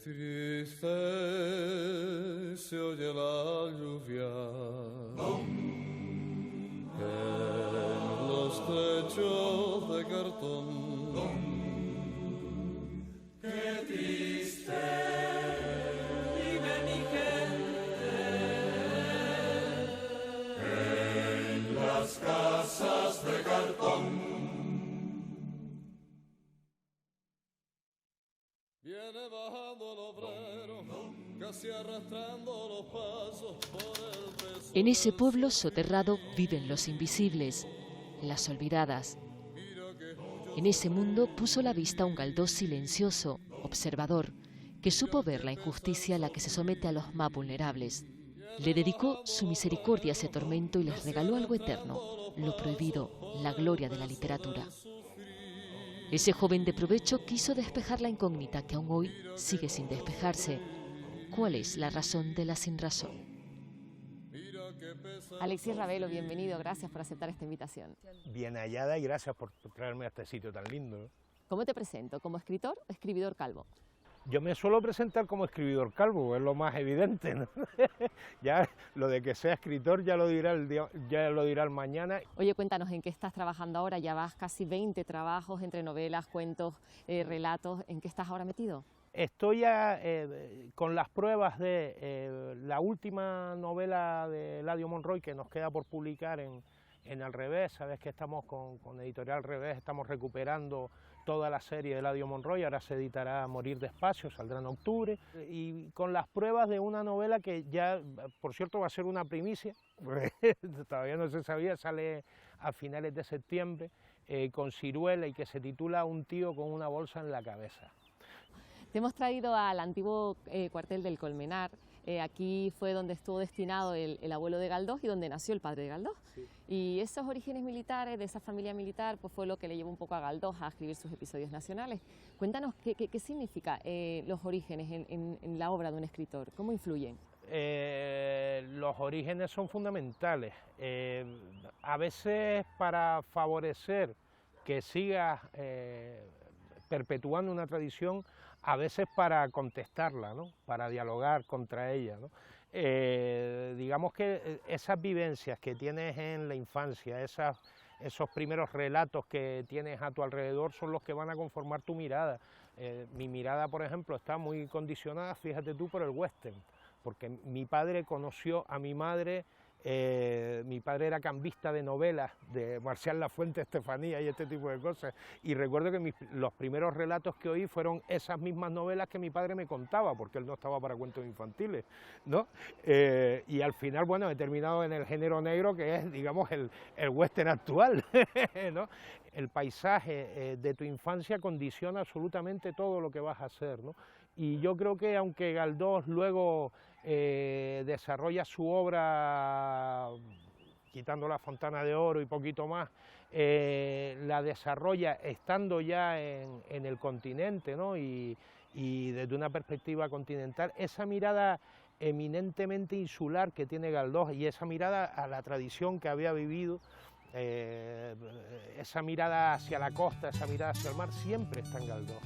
triste se oye la lluvia en los techos de cartón. Qué triste vive mi gente en las casas de cartón. Viene bajando el obrero, casi arrastrando los pasos por el peso. En ese pueblo soterrado viven los invisibles, las olvidadas. En ese mundo puso la vista un Galdós silencioso, observador, que supo ver la injusticia a la que se somete a los más vulnerables. Le dedicó su misericordia a ese tormento y les regaló algo eterno, lo prohibido, la gloria de la literatura. Ese joven de provecho quiso despejar la incógnita que aún hoy sigue sin despejarse. ¿Cuál es la razón de la sinrazón? Alexis Ravelo, bienvenido, gracias por aceptar esta invitación. Bien hallada y gracias por traerme a este sitio tan lindo. ¿Cómo te presento? ¿Como escritor o escribidor calvo? Yo me suelo presentar como escribidor calvo, es lo más evidente, ¿no? Ya lo de que sea escritor ya lo dirá el mañana. Oye, cuéntanos, ¿en qué estás trabajando ahora? Ya vas casi 20 trabajos entre novelas, cuentos, relatos. ¿En qué estás ahora metido? Estoy ya con las pruebas de la última novela de Eladio Monroy que nos queda por publicar en Al Revés. Sabes que estamos con Editorial Al Revés, estamos recuperando toda la serie de Eladio Monroy, ahora se editará Morir despacio, saldrá en octubre, y con las pruebas de una novela que ya, por cierto, va a ser una primicia, todavía no se sabía, sale a finales de septiembre, con Ciruela y que se titula Un tío con una bolsa en la cabeza. Te hemos traído al antiguo cuartel del Colmenar. Aquí fue donde estuvo destinado el abuelo de Galdós y donde nació el padre de Galdós. Sí. Y esos orígenes militares, de esa familia militar, pues fue lo que le llevó un poco a Galdós a escribir sus episodios nacionales. Cuéntanos qué significa los orígenes en la obra de un escritor, ¿cómo influyen? Los orígenes son fundamentales. A veces para favorecer que siga perpetuando una tradición, a veces para contestarla, ¿no? Para dialogar contra ella, ¿no? Digamos que esas vivencias que tienes en la infancia, esos primeros relatos que tienes a tu alrededor son los que van a conformar tu mirada. Mi mirada, por ejemplo, está muy condicionada, fíjate tú, por el western, porque mi padre conoció a mi madre. Mi padre era cambista de novelas de Marcial Lafuente, Estefanía y este tipo de cosas, y recuerdo que los primeros relatos que oí fueron esas mismas novelas que mi padre me contaba, porque él no estaba para cuentos infantiles, ¿no? Y al final, bueno, he terminado en el género negro, que es, digamos, el western actual, ¿no? El paisaje de tu infancia condiciona absolutamente todo lo que vas a hacer, ¿no? Y yo creo que aunque Galdós luego desarrolla su obra, quitando La Fontana de Oro y poquito más, la desarrolla estando ya en el continente, ¿no? Y desde una perspectiva continental, esa mirada eminentemente insular que tiene Galdós y esa mirada a la tradición que había vivido, esa mirada hacia la costa, esa mirada hacia el mar, siempre está en Galdós.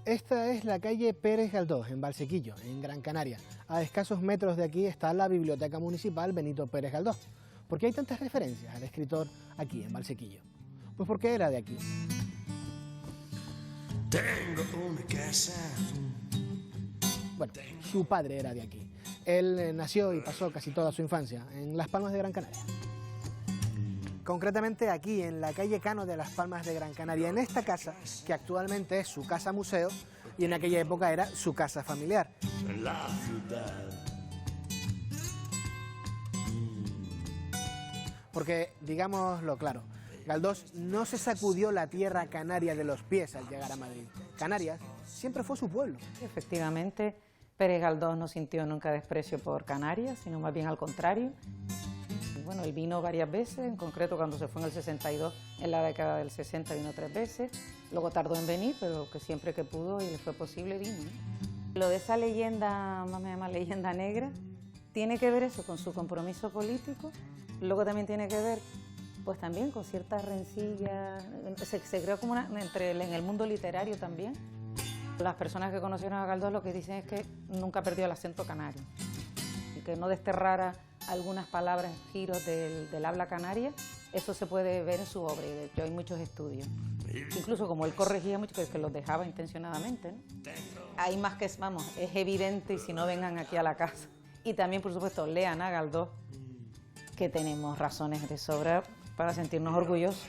Esta es la calle Pérez Galdós, en Valsequillo, en Gran Canaria. A escasos metros de aquí está la Biblioteca Municipal Benito Pérez Galdós. ¿Por qué hay tantas referencias al escritor aquí, en Valsequillo? Pues porque era de aquí. Tengo una casa. Bueno, su padre era de aquí. Él nació y pasó casi toda su infancia en Las Palmas de Gran Canaria. Concretamente aquí, en la calle Cano de Las Palmas de Gran Canaria, en esta casa, que actualmente es su casa museo, y en aquella época era su casa familiar. La ciudad. Porque, digámoslo claro, Galdós no se sacudió la tierra canaria de los pies al llegar a Madrid. Canarias siempre fue su pueblo. Efectivamente, Pérez Galdós no sintió nunca desprecio por Canarias, sino más bien al contrario. Bueno, él vino varias veces, en concreto cuando se fue en el 62, en la década del 60 vino 3 veces, luego tardó en venir, pero que siempre que pudo y le fue posible vino. Lo de esa leyenda, más me llama leyenda negra, tiene que ver eso con su compromiso político, luego también tiene que ver pues también con ciertas rencillas, se creó como en el mundo literario también. Las personas que conocieron a Galdós lo que dicen es que nunca perdió el acento canario y que no desterrara algunas palabras, giros del habla canaria. Eso se puede ver en su obra y de hecho hay muchos estudios. Incluso como él corregía mucho, que los dejaba intencionadamente, ¿no? Hay más que, vamos, es evidente y si no vengan aquí a la casa. Y también, por supuesto, lean a Galdós, que tenemos razones de sobra para sentirnos orgullosos.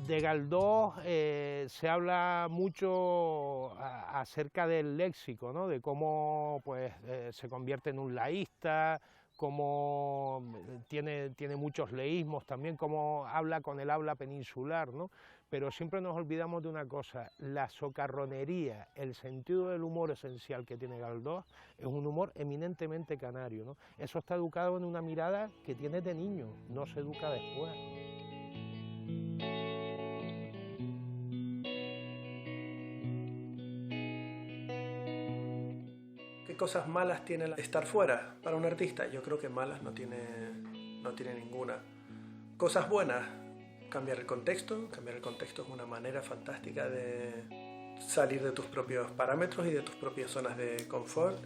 De Galdós se habla mucho acerca del léxico, ¿no? De cómo pues, se convierte en un laísta, cómo tiene muchos leísmos también, cómo habla con el habla peninsular, ¿no? Pero siempre nos olvidamos de una cosa: la socarronería, el sentido del humor esencial que tiene Galdós es un humor eminentemente canario, ¿no? Eso está educado en una mirada que tiene de niño, no se educa después. ¿Qué cosas malas tiene estar fuera para un artista? Yo creo que malas no tiene ninguna. Cosas buenas: cambiar el contexto. Cambiar el contexto es una manera fantástica de salir de tus propios parámetros y de tus propias zonas de confort.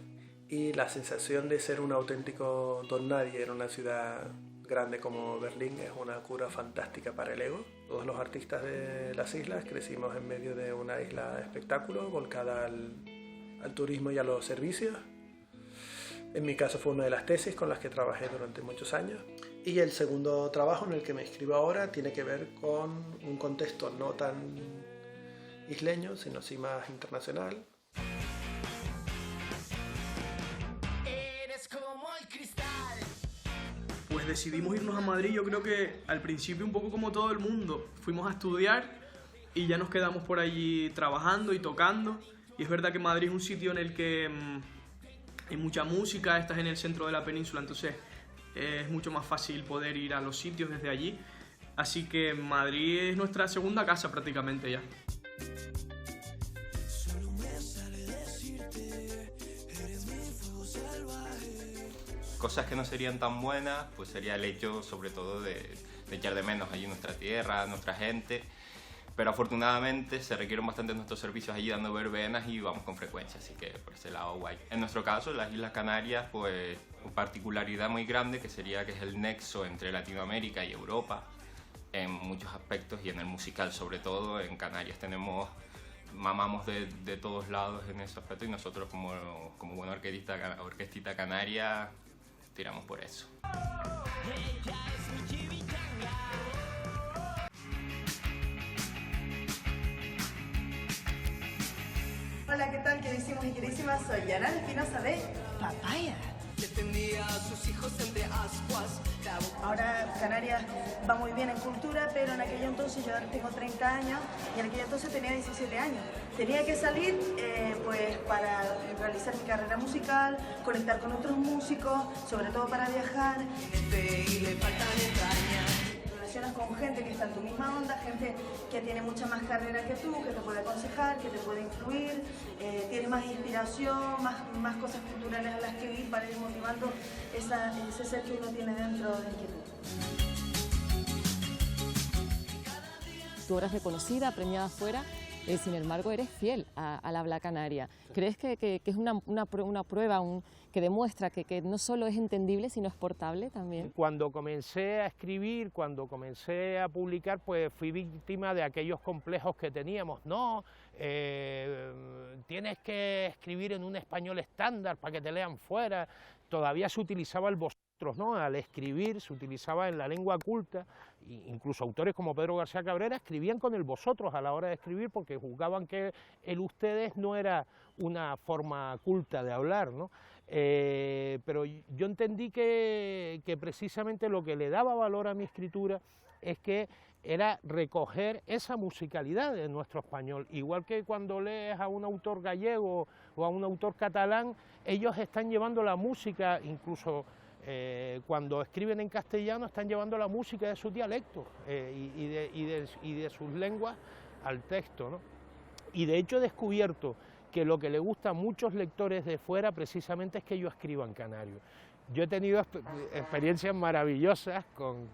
Y la sensación de ser un auténtico don nadie en una ciudad grande como Berlín es una cura fantástica para el ego. Todos los artistas de las islas crecimos en medio de una isla de espectáculo volcada al turismo y a los servicios. En mi caso fue una de las tesis con las que trabajé durante muchos años. Y el segundo trabajo en el que me inscribo ahora tiene que ver con un contexto no tan isleño, sino sí más internacional. Eres como el cristal. Pues decidimos irnos a Madrid, yo creo que al principio un poco como todo el mundo. Fuimos a estudiar y ya nos quedamos por allí trabajando y tocando. Y es verdad que Madrid es un sitio en el que hay mucha música, estás en el centro de la península, entonces es mucho más fácil poder ir a los sitios desde allí. Así que Madrid es nuestra segunda casa prácticamente ya. Cosas que no serían tan buenas, pues sería el hecho sobre todo de echar de menos allí nuestra tierra, nuestra gente. Pero afortunadamente se requieren bastante nuestros servicios allí dando verbenas y vamos con frecuencia, así que por ese lado guay. En nuestro caso, las Islas Canarias, pues una particularidad muy grande que sería que es el nexo entre Latinoamérica y Europa en muchos aspectos y en el musical sobre todo. En Canarias mamamos de todos lados en ese aspecto y nosotros como buena orquestita canaria tiramos por eso. Hola, ¿qué tal, queridísimos y queridísimas? Soy Yana Espinosa de Papaya. Ahora Canarias va muy bien en cultura, pero en aquel entonces yo ahora tengo 30 años y en aquel entonces tenía 17 años. Tenía que salir pues para realizar mi carrera musical, conectar con otros músicos, sobre todo para viajar. Relacionas con gente que está en tu misma onda, gente que tiene mucha más carrera que tú, que te puede aconsejar, que te puede influir, tiene más inspiración, más cosas culturales a las que ir para ir motivando ese ser que uno tiene dentro de inquietud. Tu obra es reconocida, premiada fuera, sin embargo eres fiel al habla canaria. ¿Crees que es una prueba que demuestra que no solo es entendible, sino exportable también? Cuando comencé a escribir, cuando comencé a publicar, pues fui víctima de aquellos complejos que teníamos. No, tienes que escribir en un español estándar para que te lean fuera. Todavía se utilizaba el vosotros, ¿no? Al escribir se utilizaba en la lengua culta, incluso autores como Pedro García Cabrera escribían con el vosotros a la hora de escribir porque juzgaban que el ustedes no era una forma culta de hablar, ¿no? Pero yo entendí que precisamente lo que le daba valor a mi escritura es que era recoger esa musicalidad de nuestro español, igual que cuando lees a un autor gallego o a un autor catalán, ellos están llevando la música, incluso cuando escriben en castellano están llevando la música de su dialecto y de sus lenguas al texto, ¿no? Y de hecho he descubierto que lo que le gusta a muchos lectores de fuera precisamente es que yo escriba en canario. Yo he tenido experiencias maravillosas con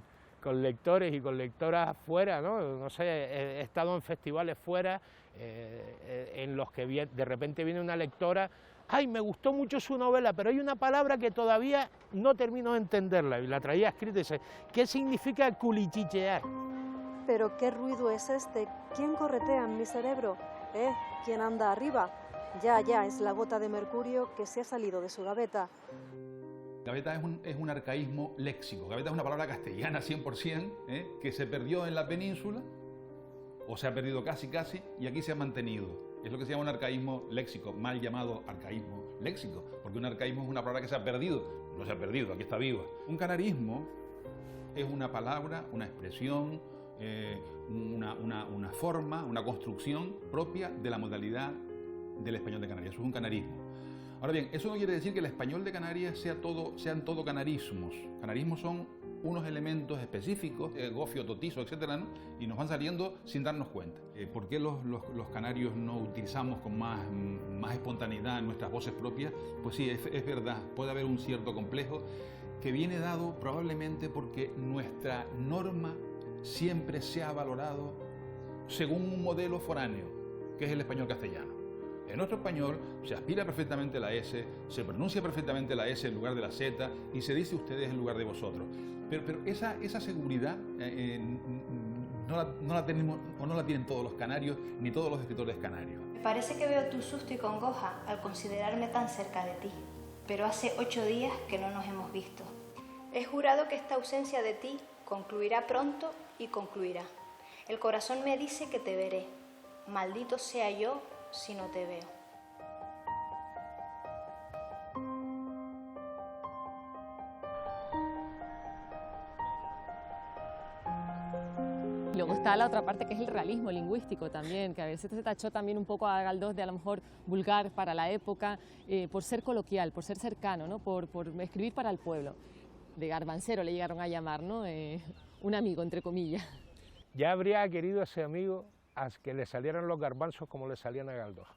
lectores y con lectoras fuera, ¿no? No sé, he estado en festivales fuera en los que de repente viene una lectora, ¡ay, me gustó mucho su novela, pero hay una palabra que todavía no termino de entenderla! Y la traía escrita y dice, ¿qué significa culichichear? ¿Pero qué ruido es este? ¿Quién corretea en mi cerebro? ¿Quién anda arriba? Ya, es la gota de mercurio que se ha salido de su gaveta. Gaveta es un arcaísmo léxico. Gaveta es una palabra castellana 100%, que se perdió en la península, o se ha perdido casi, y aquí se ha mantenido. Es lo que se llama un arcaísmo léxico, mal llamado arcaísmo léxico, porque un arcaísmo es una palabra que se ha perdido. No se ha perdido, aquí está viva. Un canarismo es una palabra, una expresión, una forma, una construcción propia de la modalidad del español de Canarias. Eso es un canarismo. Ahora bien, eso no quiere decir que el español de Canarias sean todo canarismos. Canarismos son unos elementos específicos, gofio, totizo, etcétera, ¿no? Y nos van saliendo sin darnos cuenta. ¿Por qué los canarios no utilizamos con más espontaneidad nuestras voces propias? Pues sí, es verdad, puede haber un cierto complejo que viene dado probablemente porque nuestra norma siempre se ha valorado según un modelo foráneo, que es el español castellano. En nuestro español se aspira perfectamente la S, se pronuncia perfectamente la S en lugar de la Z y se dice ustedes en lugar de vosotros. Pero esa seguridad no la tenemos, o no la tienen todos los canarios ni todos los escritores canarios. Parece que veo tu susto y congoja al considerarme tan cerca de ti, pero hace 8 días que no nos hemos visto. He jurado que esta ausencia de ti concluirá pronto y concluirá. El corazón me dice que te veré. Maldito sea yo si no te veo. Luego está la otra parte que es el realismo lingüístico también, que a veces se tachó también un poco a Galdós de a lo mejor vulgar para la época, por ser coloquial, por ser cercano, ¿no? por escribir para el pueblo. De garbancero le llegaron a llamar, ¿no? Un amigo, entre comillas. Ya habría querido ese amigo a que le salieran los garbanzos como le salían a Galdós.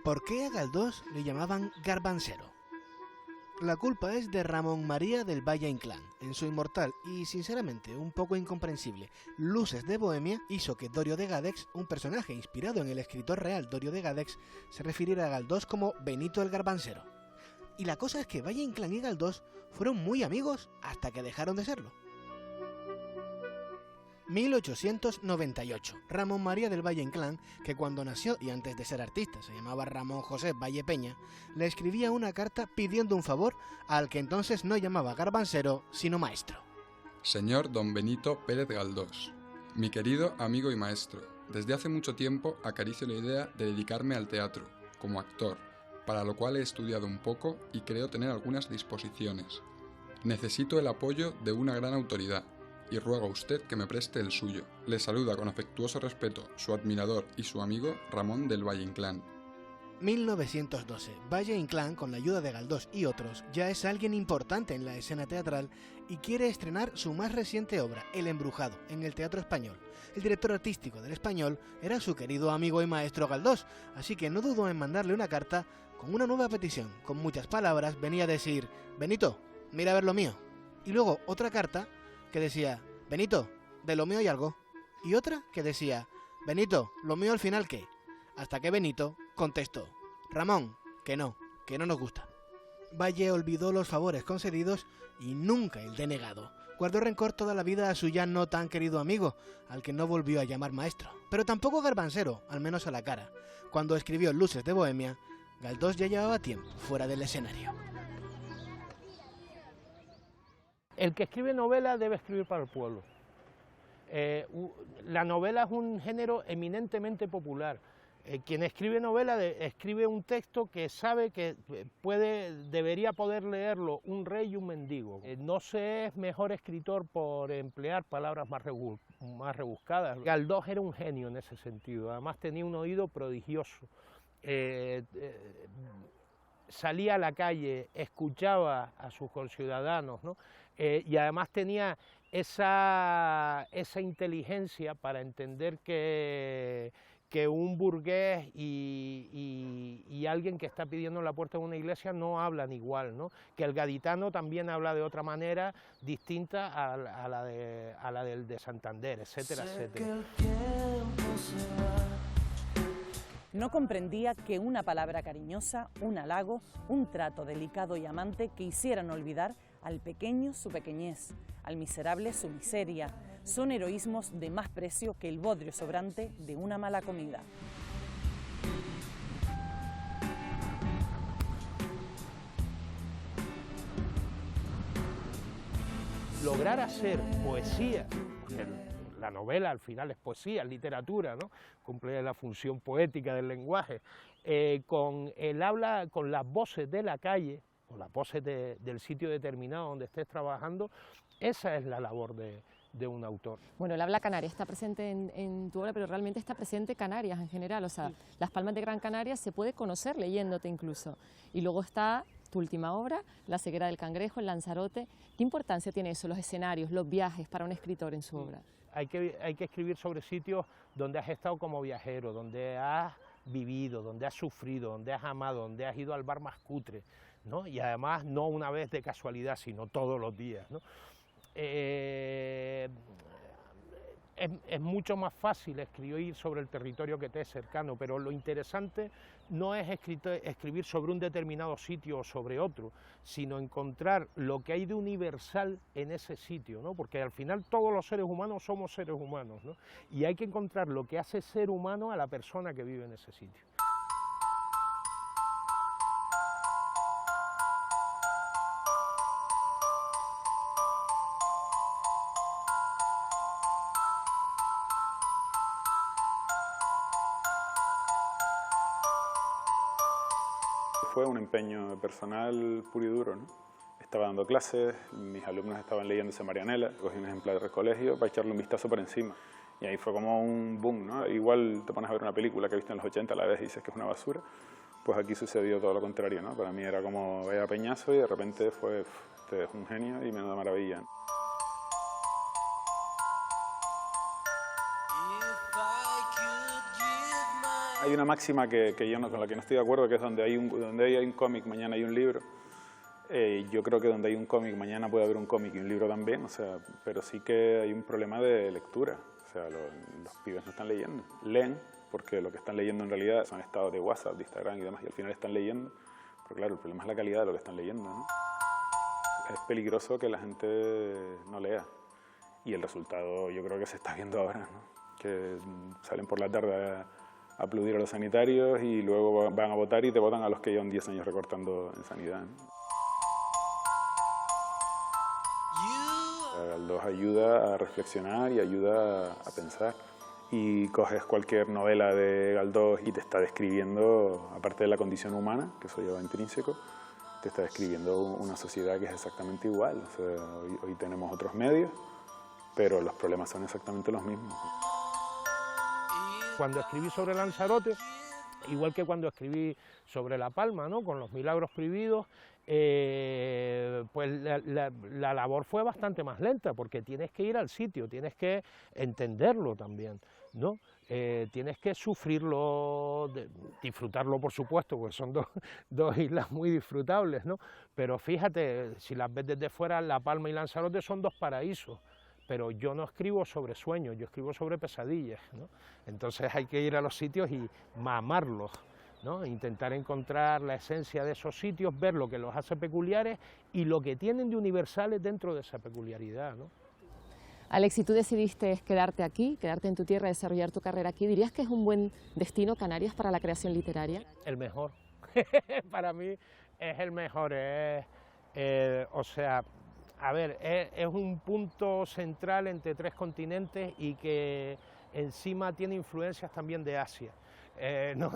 ¿Por qué a Galdós le llamaban garbancero? La culpa es de Ramón María del Valle Inclán. En su inmortal y, sinceramente, un poco incomprensible Luces de Bohemia, hizo que Dorio de Gadex, un personaje inspirado en el escritor real Dorio de Gadex, se refiriera a Galdós como Benito el Garbancero. Y la cosa es que Valle Inclán y Galdós fueron muy amigos hasta que dejaron de serlo. 1898. Ramón María del Valle Inclán, que cuando nació y antes de ser artista se llamaba Ramón José Valle Peña, le escribía una carta pidiendo un favor al que entonces no llamaba garbancero, sino maestro. Señor don Benito Pérez Galdós, mi querido amigo y maestro, desde hace mucho tiempo acaricio la idea de dedicarme al teatro, como actor, para lo cual he estudiado un poco y creo tener algunas disposiciones. Necesito el apoyo de una gran autoridad, y ruego a usted que me preste el suyo. Le saluda con afectuoso respeto su admirador y su amigo Ramón del Valle Inclán. 1912. Valle Inclán, con la ayuda de Galdós y otros, ya es alguien importante en la escena teatral y quiere estrenar su más reciente obra, El Embrujado, en el Teatro Español. El director artístico del Español era su querido amigo y maestro Galdós, así que no dudó en mandarle una carta con una nueva petición. Con muchas palabras venía a decir: Benito, mira a ver lo mío. Y luego otra carta que decía: Benito, de lo mío hay algo. Y otra que decía: Benito, lo mío al final ¿qué? Hasta que Benito contestó: Ramón, que no nos gusta. Valle olvidó los favores concedidos y nunca el denegado. Guardó rencor toda la vida a su ya no tan querido amigo, al que no volvió a llamar maestro. Pero tampoco garbancero, al menos a la cara. Cuando escribió Luces de Bohemia, Galdós ya llevaba tiempo fuera del escenario. El que escribe novela debe escribir para el pueblo. La novela es un género eminentemente popular. Quien escribe novela escribe un texto que sabe que debería poder leerlo un rey y un mendigo. No se es mejor escritor por emplear palabras más rebuscadas. Galdós era un genio en ese sentido, además tenía un oído prodigioso. Salía a la calle, escuchaba a sus conciudadanos, ¿no? Y además tenía esa inteligencia para entender que que un burgués y alguien que está pidiendo en la puerta de una iglesia no hablan igual, ¿no? Que el gaditano también habla de otra manera distinta a la del de Santander, etcétera, etcétera. No comprendía que una palabra cariñosa, un halago, un trato delicado y amante que hicieran olvidar al pequeño su pequeñez, al miserable su miseria, son heroísmos de más precio que el bodrio sobrante de una mala comida. Lograr hacer poesía, porque la novela al final es poesía, es literatura, ¿no? Cumple la función poética del lenguaje, con el habla, con las voces de la calle, con las voces del sitio determinado donde estés trabajando, esa es la labor de un autor. Bueno, el habla canaria está presente en tu obra, pero realmente está presente Canarias en general, o sea, Las Palmas de Gran Canaria se puede conocer leyéndote incluso. Y luego está tu última obra, La ceguera del cangrejo, el Lanzarote. ¿Qué importancia tiene eso, los escenarios, los viajes para un escritor en su obra? Hay que escribir sobre sitios donde has estado como viajero, donde has vivido, donde has sufrido, donde has amado, donde has ido al bar más cutre, ¿no? Y además no una vez de casualidad, sino todos los días, ¿no? Es mucho más fácil escribir sobre el territorio que te es cercano, pero lo interesante no es escribir sobre un determinado sitio o sobre otro, sino encontrar lo que hay de universal en ese sitio, ¿no? Porque al final todos los seres humanos somos seres humanos, ¿no? Y hay que encontrar lo que hace ser humano a la persona que vive en ese sitio. Fue un empeño personal puro y duro, ¿no? Estaba dando clases, mis alumnos estaban leyéndose Marianela, cogí un ejemplar del colegio para echarle un vistazo por encima. Y ahí fue como un boom, ¿no? Igual te pones a ver una película que viste en los 80 a la vez y dices que es una basura, pues aquí sucedió todo lo contrario, ¿no? Para mí era como vaya peñazo y de repente fue, este es un genio y menuda maravilla. Hay una máxima que yo con la que no estoy de acuerdo, que es donde hay un cómic, mañana hay un libro. Yo creo que donde hay un cómic, mañana puede haber un cómic y un libro también, o sea, pero sí que hay un problema de lectura. O sea, los pibes no están leyendo. Leen, porque lo que están leyendo en realidad son estados de WhatsApp, de Instagram y demás, y al final están leyendo. Pero claro, el problema es la calidad de lo que están leyendo, ¿no? Es peligroso que la gente no lea. Y el resultado yo creo que se está viendo ahora, ¿no? Que salen por la tarde a aplaudir a los sanitarios y luego van a votar y te votan a los que llevan 10 años recortando en sanidad, ¿no? Galdós ayuda a reflexionar y ayuda a pensar. Y coges cualquier novela de Galdós y te está describiendo, aparte de la condición humana, que eso lleva intrínseco, te está describiendo una sociedad que es exactamente igual. O sea, hoy tenemos otros medios, pero los problemas son exactamente los mismos. Cuando escribí sobre Lanzarote, igual que cuando escribí sobre La Palma, ¿no? Con los milagros prohibidos, pues la labor fue bastante más lenta, porque tienes que ir al sitio, tienes que entenderlo también, ¿no? Tienes que sufrirlo, disfrutarlo por supuesto, porque son dos islas muy disfrutables, ¿no? Pero fíjate, si las ves desde fuera, La Palma y Lanzarote son dos paraísos. Pero yo no escribo sobre sueños, yo escribo sobre pesadillas, ¿no? Entonces hay que ir a los sitios y mamarlos, ¿no? Intentar encontrar la esencia de esos sitios, ver lo que los hace peculiares y lo que tienen de universales dentro de esa peculiaridad, ¿no? Alex, si tú decidiste quedarte aquí, quedarte en tu tierra, desarrollar tu carrera aquí, ¿dirías que es un buen destino Canarias para la creación literaria? El mejor. Para mí es el mejor. O sea, a ver, es un punto central entre 3 continentes y que encima tiene influencias también de Asia. ¿No?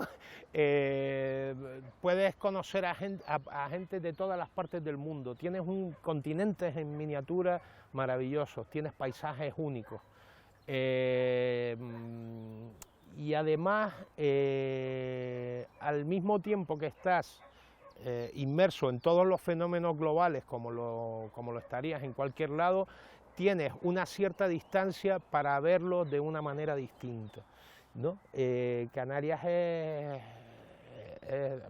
Puedes conocer a gente de todas las partes del mundo, tienes continentes en miniatura maravillosos, tienes paisajes únicos. Y además, al mismo tiempo que estás inmerso en todos los fenómenos globales como lo estarías en cualquier lado, tienes una cierta distancia para verlo de una manera distinta. ¿no? Canarias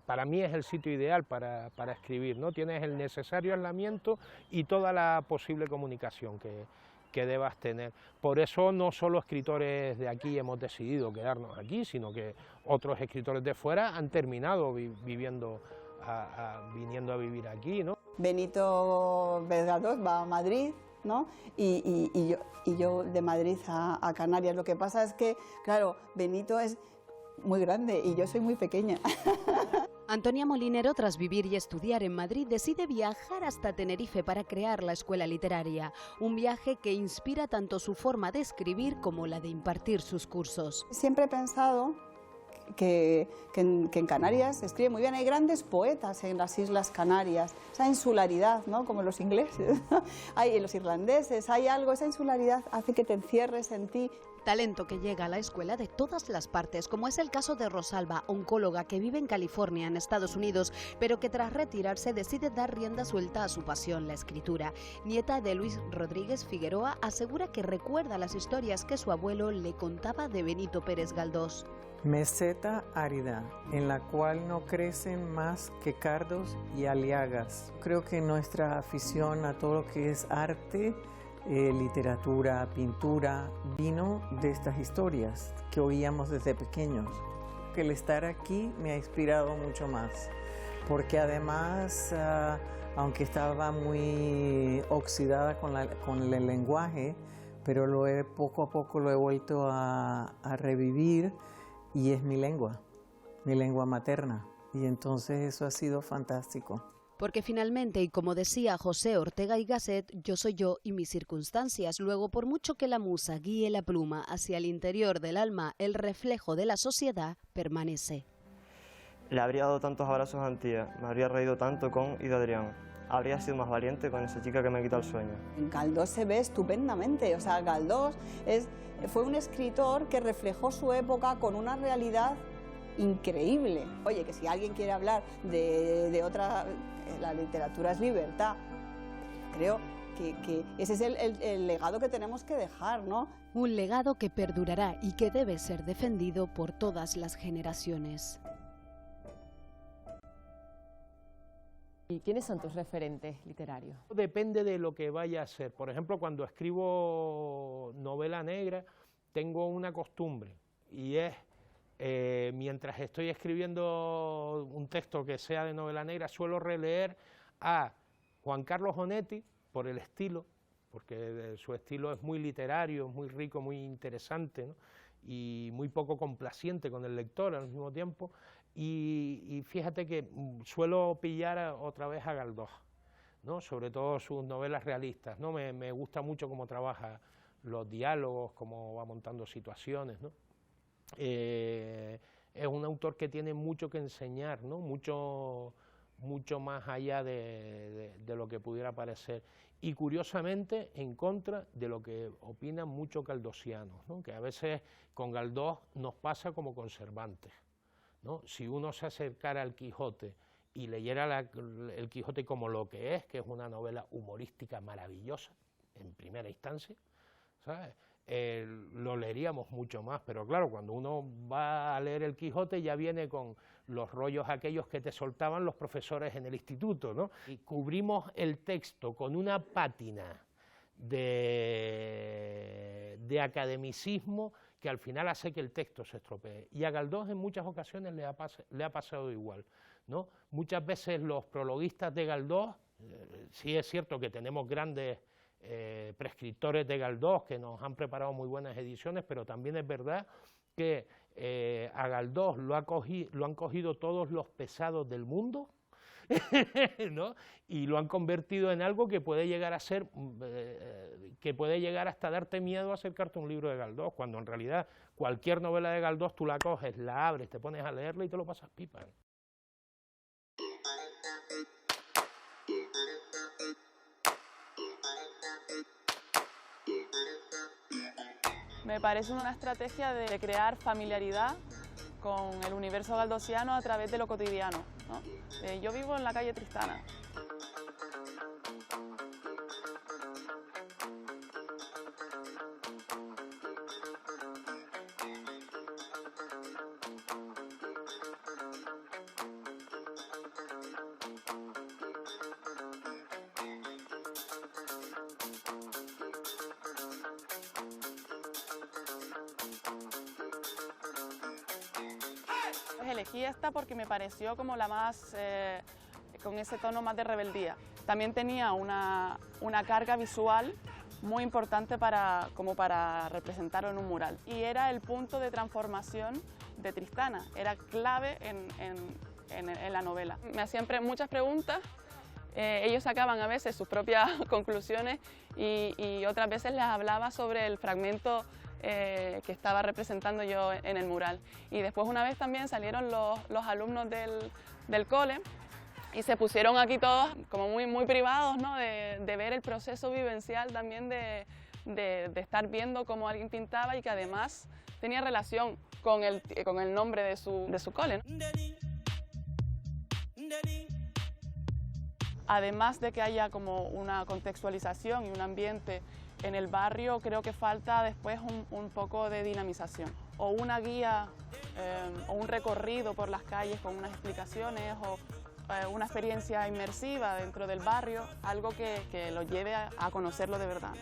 para mí es el sitio ideal para escribir, ¿no? Tienes el necesario aislamiento y toda la posible comunicación que debas tener. Por eso no solo escritores de aquí hemos decidido quedarnos aquí, sino que otros escritores de fuera han terminado viniendo a vivir aquí, ¿no? Benito Pérez Galdós va a Madrid, ¿no? Y yo de Madrid a Canarias. Lo que pasa es que, claro, Benito es muy grande y yo soy muy pequeña. Antonia Molinero, tras vivir y estudiar en Madrid, decide viajar hasta Tenerife para crear la escuela literaria, un viaje que inspira tanto su forma de escribir como la de impartir sus cursos. Siempre he pensado que en Canarias se escribe muy bien, hay grandes poetas en las Islas Canarias, esa insularidad, ¿no? Como los ingleses, hay los irlandeses, hay algo, esa insularidad hace que te encierres en ti. Talento que llega a la escuela de todas las partes, como es el caso de Rosalba, oncóloga que vive en California, en Estados Unidos, pero que tras retirarse decide dar rienda suelta a su pasión, la escritura. Nieta de Luis Rodríguez Figueroa, asegura que recuerda las historias que su abuelo le contaba de Benito Pérez Galdós. Meseta árida, en la cual no crecen más que cardos y aliagas. Creo que nuestra afición a todo lo que es arte, literatura, pintura, vino de estas historias que oíamos desde pequeños. Que el estar aquí me ha inspirado mucho más, porque además, aunque estaba muy oxidada con el lenguaje, pero poco a poco lo he vuelto a revivir, y es mi lengua materna, y entonces eso ha sido fantástico. Porque finalmente, y como decía José Ortega y Gasset, yo soy yo y mis circunstancias. Luego, por mucho que la musa guíe la pluma hacia el interior del alma, el reflejo de la sociedad permanece. Le habría dado tantos abrazos a Antía, me habría reído tanto con y de Adrián. Habría sido más valiente con esa chica que me quita el sueño. Galdós se ve estupendamente, o sea, Galdós fue un escritor que reflejó su época con una realidad increíble. Oye, que si alguien quiere hablar de otra, la literatura es libertad. Creo que ese es el legado que tenemos que dejar, ¿no? Un legado que perdurará y que debe ser defendido por todas las generaciones. ¿Y quiénes son tus referentes literarios? Depende de lo que vaya a ser. Por ejemplo, cuando escribo novela negra, tengo una costumbre, y es, mientras estoy escribiendo un texto que sea de novela negra, suelo releer a Juan Carlos Onetti por el estilo, porque su estilo es muy literario, muy rico, muy interesante, ¿no? Y muy poco complaciente con el lector al mismo tiempo. Y fíjate que suelo pillar otra vez a Galdós, ¿no? Sobre todo sus novelas realistas, ¿no? Me gusta mucho cómo trabaja los diálogos, cómo va montando situaciones, ¿no? Es un autor que tiene mucho que enseñar, ¿no? Mucho más allá de lo que pudiera parecer, y curiosamente en contra de lo que opinan muchos galdosianos, ¿no? Que a veces con Galdós nos pasa como con Cervantes, ¿no? Si uno se acercara al Quijote y leyera el Quijote como lo que es una novela humorística maravillosa, en primera instancia, ¿sabes? Lo leeríamos mucho más, pero claro, cuando uno va a leer el Quijote ya viene con los rollos aquellos que te soltaban los profesores en el instituto, ¿no? Y cubrimos el texto con una pátina de academicismo que al final hace que el texto se estropee. Y a Galdós en muchas ocasiones le ha pasado igual, ¿no? Muchas veces los prologuistas de Galdós, sí es cierto que tenemos grandes prescriptores de Galdós que nos han preparado muy buenas ediciones, pero también es verdad que a Galdós lo han cogido todos los pesados del mundo, ¿no? Y lo han convertido en algo que puede llegar a ser, que puede llegar hasta darte miedo a acercarte a un libro de Galdós, cuando en realidad cualquier novela de Galdós tú la coges, la abres, te pones a leerla y te lo pasas pipa. Me parece una estrategia de crear familiaridad con el universo galdosiano a través de lo cotidiano, ¿no? Yo vivo en la calle Tristana. elegí esta porque me pareció como la más, con ese tono más de rebeldía. También tenía una carga visual muy importante como para representarlo en un mural. Y era el punto de transformación de Tristana, era clave en la novela. Me hacían muchas preguntas, ellos sacaban a veces sus propias conclusiones y otras veces les hablaba sobre el fragmento que estaba representando yo en el mural. Y después una vez también salieron los alumnos del cole y se pusieron aquí todos como muy privados, ¿no? de ver el proceso vivencial también de estar viendo cómo alguien pintaba y que además tenía relación con el nombre de su cole, ¿no? Además de que haya como una contextualización y un ambiente en el barrio, creo que falta después un poco de dinamización, o una guía o un recorrido por las calles con unas explicaciones o una experiencia inmersiva dentro del barrio, algo que lo lleve a conocerlo de verdad.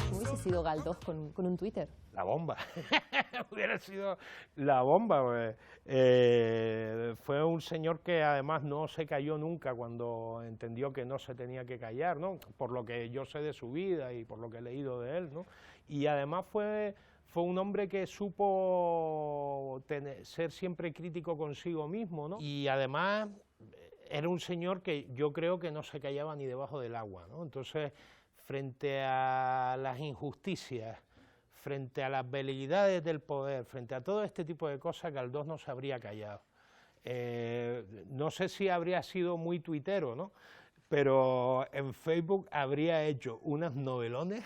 ¿Cómo hubiese sido Galdós con un Twitter? La bomba, hubiera sido la bomba. Fue un señor que además no se cayó nunca cuando entendió que no se tenía que callar, ¿no? Por lo que yo sé de su vida y por lo que he leído de él, ¿no? Y además fue un hombre que supo ser siempre crítico consigo mismo, ¿no? Y además era un señor que yo creo que no se callaba ni debajo del agua, ¿no? Entonces, frente a las injusticias, frente a las veleidades del poder, frente a todo este tipo de cosas, Galdós no se habría callado. No sé si habría sido muy tuitero, ¿no? Pero en Facebook habría hecho unos novelones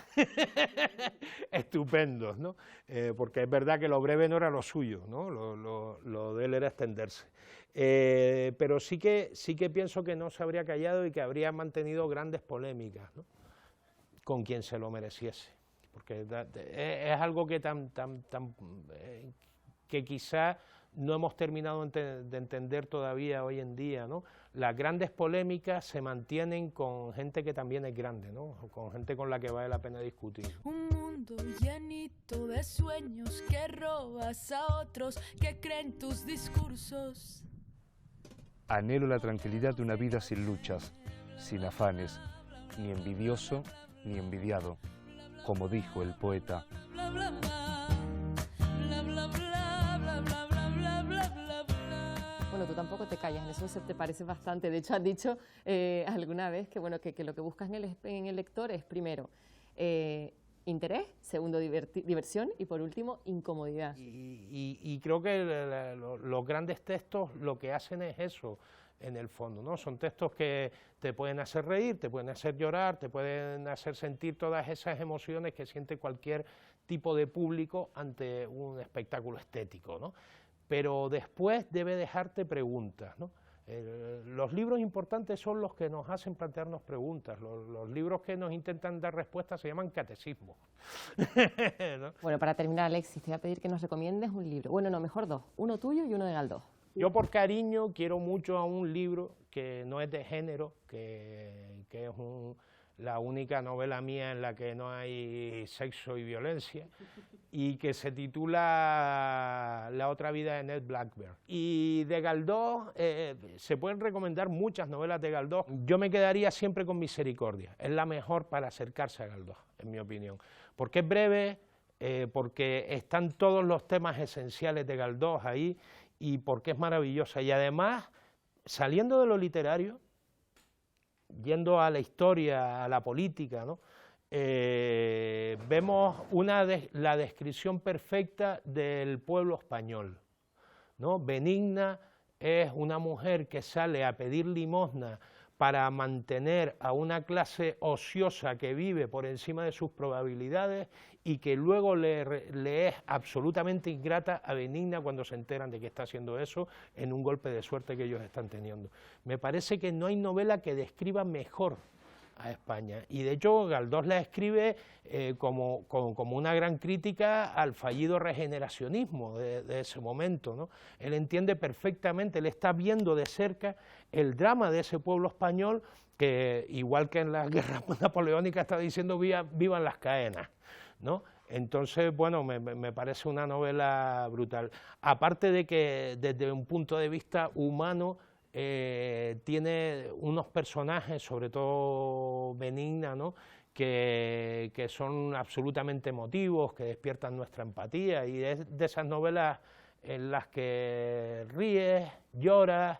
estupendos, ¿no? Porque es verdad que lo breve no era lo suyo, ¿no? Lo de él era extenderse. Pero sí que pienso que no se habría callado y que habría mantenido grandes polémicas, ¿no? Con quien se lo mereciese. Porque es algo que que quizá no hemos terminado de entender todavía hoy en día, ¿no? Las grandes polémicas se mantienen con gente que también es grande, ¿no? Con gente con la que vale la pena discutir. Un mundo llenito de sueños que robas a otros que creen tus discursos. Anhelo la tranquilidad de una vida sin luchas, sin afanes, ni envidioso ni envidiado, como dijo el poeta. Bueno, tú tampoco te callas, en eso se te parece bastante. De hecho, has dicho alguna vez que, bueno, que lo que buscas en el lector es, primero, interés, segundo, diversión y, por último, incomodidad. Y creo que los grandes textos lo que hacen es eso, en el fondo, ¿no? Son textos que te pueden hacer reír, te pueden hacer llorar, te pueden hacer sentir todas esas emociones que siente cualquier tipo de público ante un espectáculo estético, ¿no? Pero después debe dejarte preguntas, ¿no? Los libros importantes son los que nos hacen plantearnos preguntas, los libros que nos intentan dar respuestas se llaman catecismos. ¿No? Bueno, para terminar, Alexis, te voy a pedir que nos recomiendes un libro, bueno, no, mejor dos, uno tuyo y uno de Galdós. Yo por cariño quiero mucho a un libro que no es de género, que es la única novela mía en la que no hay sexo y violencia, y que se titula La otra vida de Ned Blackburn. Y de Galdós, se pueden recomendar muchas novelas de Galdós. Yo me quedaría siempre con Misericordia, es la mejor para acercarse a Galdós, en mi opinión, porque es breve, porque están todos los temas esenciales de Galdós ahí, y porque es maravillosa, y además, saliendo de lo literario, yendo a la historia, a la política, ¿no? Vemos la descripción perfecta del pueblo español, ¿no? Benigna es una mujer que sale a pedir limosna para mantener a una clase ociosa que vive por encima de sus probabilidades y que luego le es absolutamente ingrata a Benigna cuando se enteran de que está haciendo eso en un golpe de suerte que ellos están teniendo. Me parece que no hay novela que describa mejor a España, y de hecho Galdós la escribe como una gran crítica al fallido regeneracionismo de ese momento, ¿no? Él entiende perfectamente, él está viendo de cerca el drama de ese pueblo español que, igual que en la guerra napoleónica, está diciendo vivan las caenas, ¿no? Entonces, bueno, me parece una novela brutal. Aparte de que desde un punto de vista humano tiene unos personajes, sobre todo Benigna, ¿no?, que son absolutamente emotivos, que despiertan nuestra empatía, y es de esas novelas en las que ríes, lloras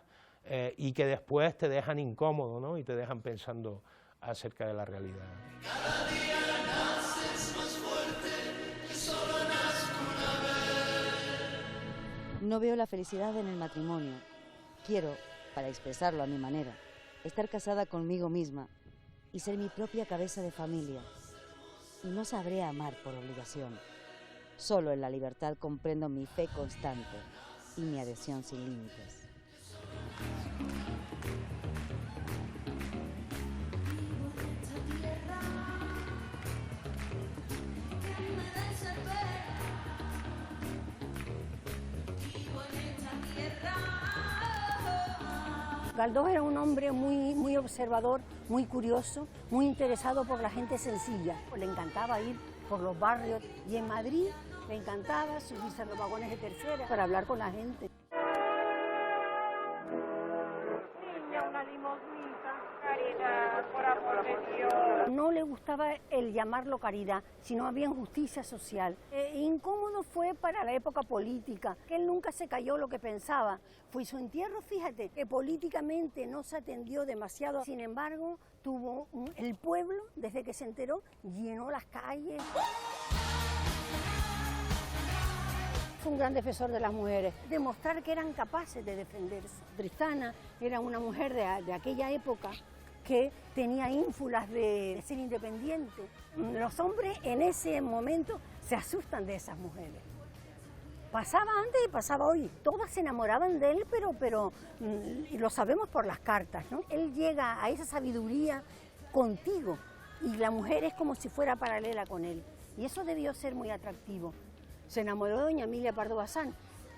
y que después te dejan incómodo, ¿no?, y te dejan pensando acerca de la realidad. Cada día naces más fuerte, que solo nazco una vez. No veo la felicidad en el matrimonio. Quiero, para expresarlo a mi manera, estar casada conmigo misma y ser mi propia cabeza de familia. Y no sabré amar por obligación. Solo en la libertad comprendo mi fe constante y mi adhesión sin límites. Galdós era un hombre muy observador, muy curioso, muy interesado por la gente sencilla. Le encantaba ir por los barrios y en Madrid le encantaba subirse a los vagones de tercera para hablar con la gente. Niña, una limosnita, caridad, por amor de Dios. No le gustaba el llamarlo caridad, sino más bien justicia social. Incómodo fue para la época política, que él nunca se cayó lo que pensaba. Fue su entierro, fíjate, que políticamente no se atendió demasiado. Sin embargo, el pueblo, desde que se enteró, llenó las calles. Fue un gran defensor de las mujeres, demostrar que eran capaces de defenderse. Tristana era una mujer de aquella época que tenía ínfulas de ser independiente. Los hombres en ese momento se asustan de esas mujeres. Pasaba antes y pasaba hoy. Todas se enamoraban de él, pero lo sabemos por las cartas, ¿no? Él llega a esa sabiduría contigo y la mujer es como si fuera paralela con él. Y eso debió ser muy atractivo. Se enamoró de doña Emilia Pardo Bazán.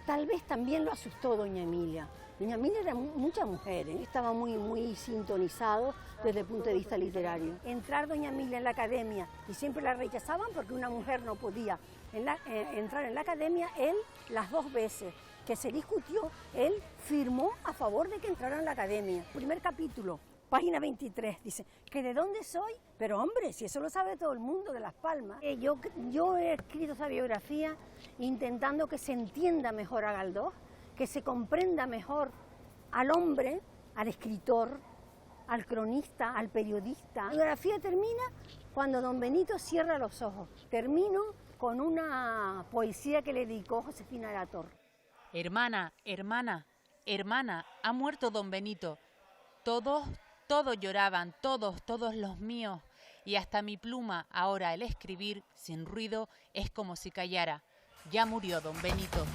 Tal vez también lo asustó doña Emilia. Doña Emilia era mucha mujer, estaba muy sintonizado desde el punto de vista literario. Entrar doña Emilia en la academia, y siempre la rechazaban porque una mujer no podía entrar en la academia, él las 2 veces que se discutió, él firmó a favor de que entrara en la academia. Primer capítulo, página 23, dice, ¿que de dónde soy? Pero hombre, si eso lo sabe todo el mundo de Las Palmas. Yo he escrito esa biografía intentando que se entienda mejor a Galdós, que se comprenda mejor al hombre, al escritor, al cronista, al periodista. La biografía termina cuando don Benito cierra los ojos. Termino con una poesía que le dedicó Josefina de la Torre. Hermana, hermana, hermana, ha muerto don Benito. Todos lloraban, todos los míos. Y hasta mi pluma, ahora el escribir, sin ruido, es como si callara. Ya murió don Benito.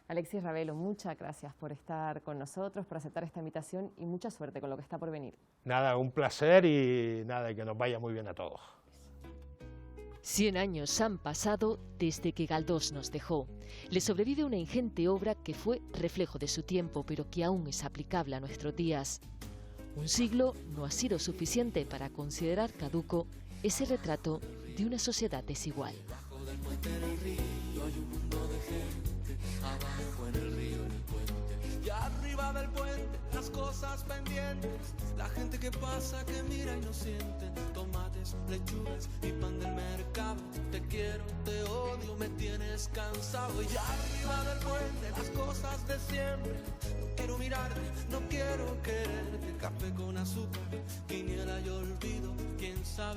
Alexis Ravelo, muchas gracias por estar con nosotros, por aceptar esta invitación y mucha suerte con lo que está por venir. Nada, un placer y nada, que nos vaya muy bien a todos. 100 años han pasado desde que Galdós nos dejó. Le sobrevive una ingente obra que fue reflejo de su tiempo, pero que aún es aplicable a nuestros días. Un siglo no ha sido suficiente para considerar caduco ese retrato de una sociedad desigual. Abajo del puente en el río hay un mundo de gente, abajo en el río en el puente, y arriba del puente las cosas pendientes, la gente que pasa, que mira y no siente, tomates, lechugas y pan del mercado, te quiero, te odio, me tienes cansado, y arriba del puente las cosas de siempre, no quiero mirarte, no quiero quererte, café con azúcar, quiniela y olvido, quién sabe.